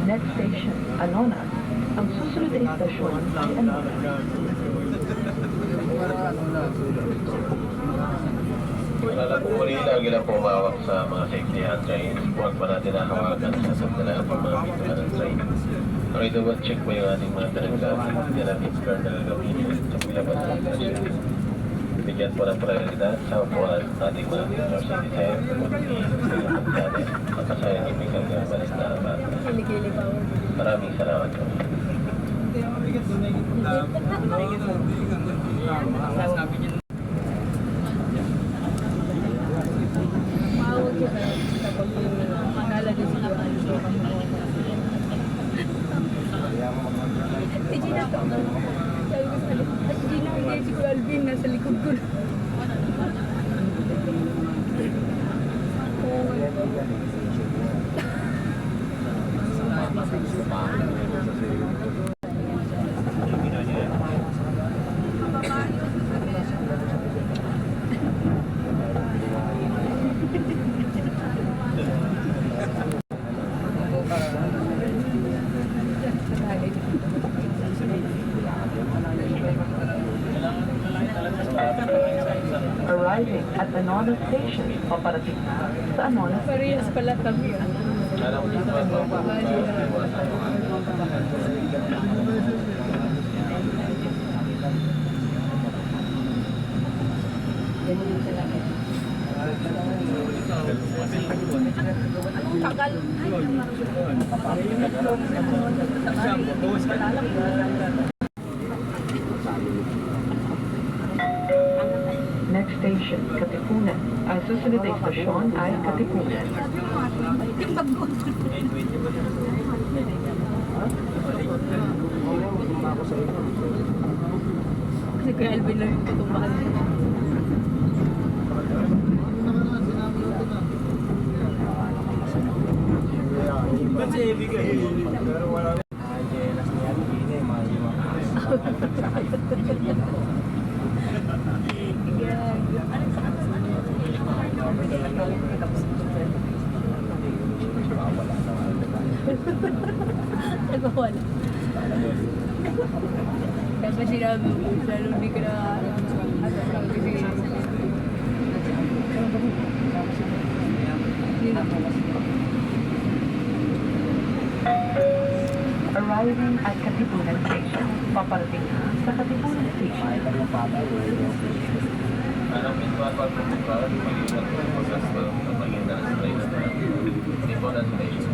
Next station, Anonas. Ang susunod na istasyon ay Anonas. Alala po muli, lagi lang po umawak sa mga safety handrails. Huwag pa natin nahawakan sa sandalan ng mga bituan ng train. Okay, check po yung ating mga talaglasin. Hindi natin skirt na gagawin sa pilabas ng station. Bigyan po ng prioridad sa upuan ating mga visitors sa design at sa ibigay ng balik na naman. Maraming salamat po. Mawag siya kapag makala din sila. Si Gina to. Sabi ko sa likod. At Gina, hindi si Kuya Alvin nasa likod ko. Arriving at Anonas Station, paparating na sa Anonas. Parehas pala kami. Alam mo po, Tagal. Next station, Katipunan. Ang susunod na istasyon ay Katipunan. Kasi Kuya Alvin lang yung tutumbakan niya. Nagwawala. Dapat sinabi mo, lalo hindi ka na Arriving at Katipunan Station, paparating na sa Katipunan Station. alam mo ito at pag mag-iwan po sa pag-iwan ng train na hindi po na station.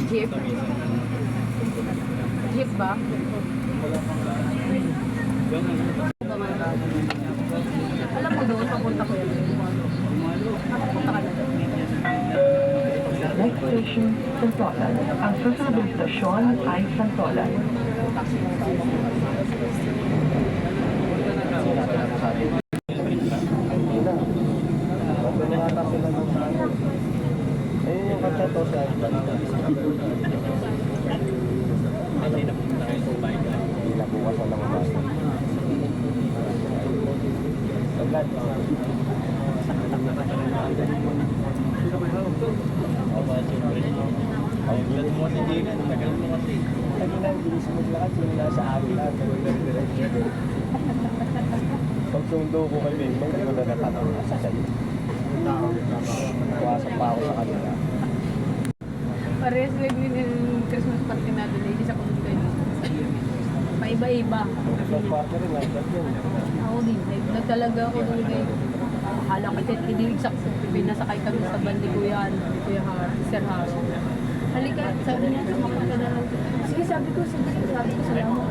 jeep. Jeep ba? Alam mo doon, papunta ko yan. Papunta ka na doon. Next station, Santolan. Ang susunod na istasyon ay Santolan. Ayun yung kanta to sa bukas wala mabasa. Sagad. Ay, bilis mo si Gina, tagal mo kasi. Kanina, bilis mo maglakad, yung nasa akin na, diretso. Pag sundo ko kay Bembang, hindi ko na natatang sa sa'yo. Iwasan pa ako sa kanila. Parehas lang din yung Christmas party natin. Hindi sa community. Paiba-iba. Christmas party rin, nagdag yun. Ako din. Nagtalaga ako doon kay akala ko hindi sakto. Pinasakay kami sa van ni Kuya Sir Haro. Halika, sabi niya, sumakot ka na lang. Sige, sabi ko, salamat.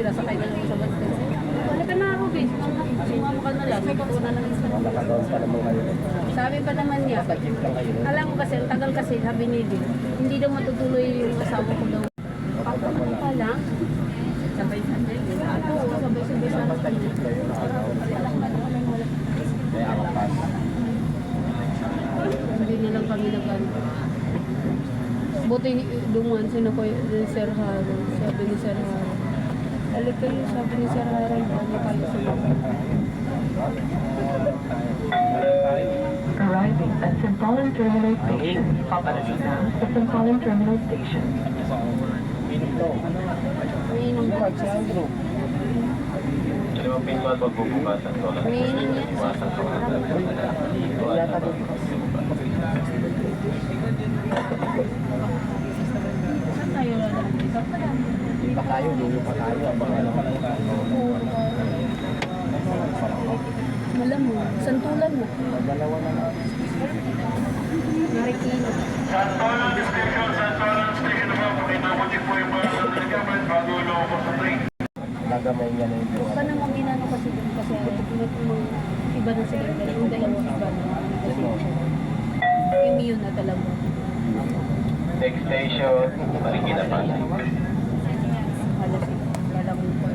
Pinasakay ka lang sa van. Halika na ako, guys. Sumama ka na lang. Sabi ko na lang isa. Wala ka doon pa naman ngayon. Sabi pa naman niya, Sa jeep lang kayo. alam mo kasi, ang tagal kasi, sabi ni Din, hindi daw matutuloy yung asawa ko daw. Ano pa lang? Sabay-sabay. Oo, sabay-sabay sa Basta jeep lang yun, nakagawa. Kaya ako pas. Hindi na lang kami nag-ano. Buti dumaan sino ko yung Sir Haro. Sabi ni Sir Haro. Halika kayo, sabi ni Sir Harold, ano kayo sa Arriving at Sampalan Terminal Station. Paparating na sa Sampalan Terminal Station. Inom to. Umiinom Sino ka. si Andrew? Ano yung pinman magbubukasan ko lang? Iwasan ko lang. Yata doon. Saan tayo lalaki? Hindi pa tayo, dulo pa tayo. Abang ano ka lang tayo. Malamang, santulan mo. Dalawa na lang. Marikina. Nagamay niya na yung Huwag ka namang ginano kasi doon kasi iba na sila yung dalawang iba na immune na talaga. Next station, Marikina pa. Halos kala mo po.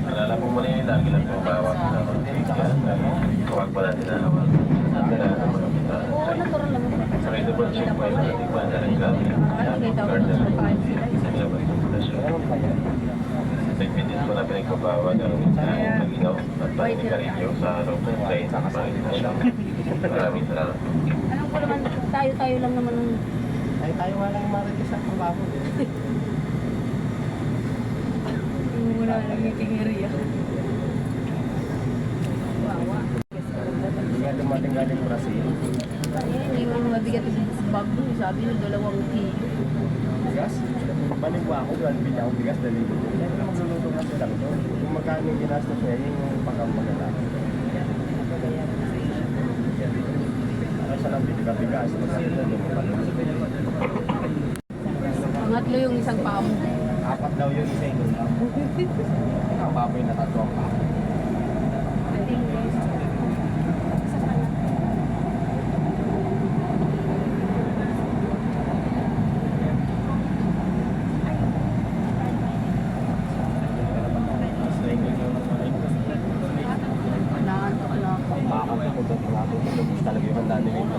Alala po muna yun, lagi lang tumawag sa mga safety handlers. Huwag pa natin nahawag. Sandala ng mga bitawan ng Oo, train. natural naman po. Sorry, double check po yung ating mga reklamo. Nakikita ko Guard na sa lang. pakain sila. Sa labas ng stasyon. Meron pa yan. Nagpitis ko na pinagpabawal ng pag-inaw at paninigarilyo sa loob ng train sa stasyon. Maraming salamat. Alam ko naman, tayo lang naman ng Ay, tayo nga lang marites ang trabaho. muna ng meeting area. Wawa. Hindi nga dumating galing Brazil. Hindi mo mabigat yung bag mo. Sabi nyo, 2 kilo. Bigas? Baligwa ako, galbin niya ako bigas, dali. Kaya magluluto kasi lang to. Kung magkano yung ginastos niya, yun yung pagkamagala. Ano siya lang bigas, magkano na lumapaluluto. Pangatlo yung isang pamo. 4 daw yung isa yung ang baboy na 3 ang pako. Naantok na ako. Baka ko kung dating ako, lubos talaga yung handa nila ito.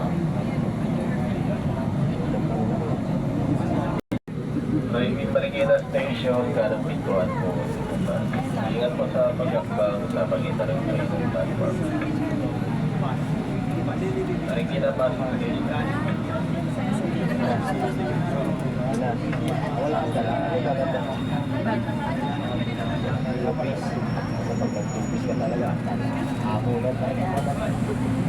Marikina Station, kanang pintuan po. Ingat po sa pagkakbang sa pagitan ng train ng platform. Marikina Passenger Station. Wala ang dala. Ano gaganda? Lapis. Kapag nagtupis ka talaga, ako na tayo.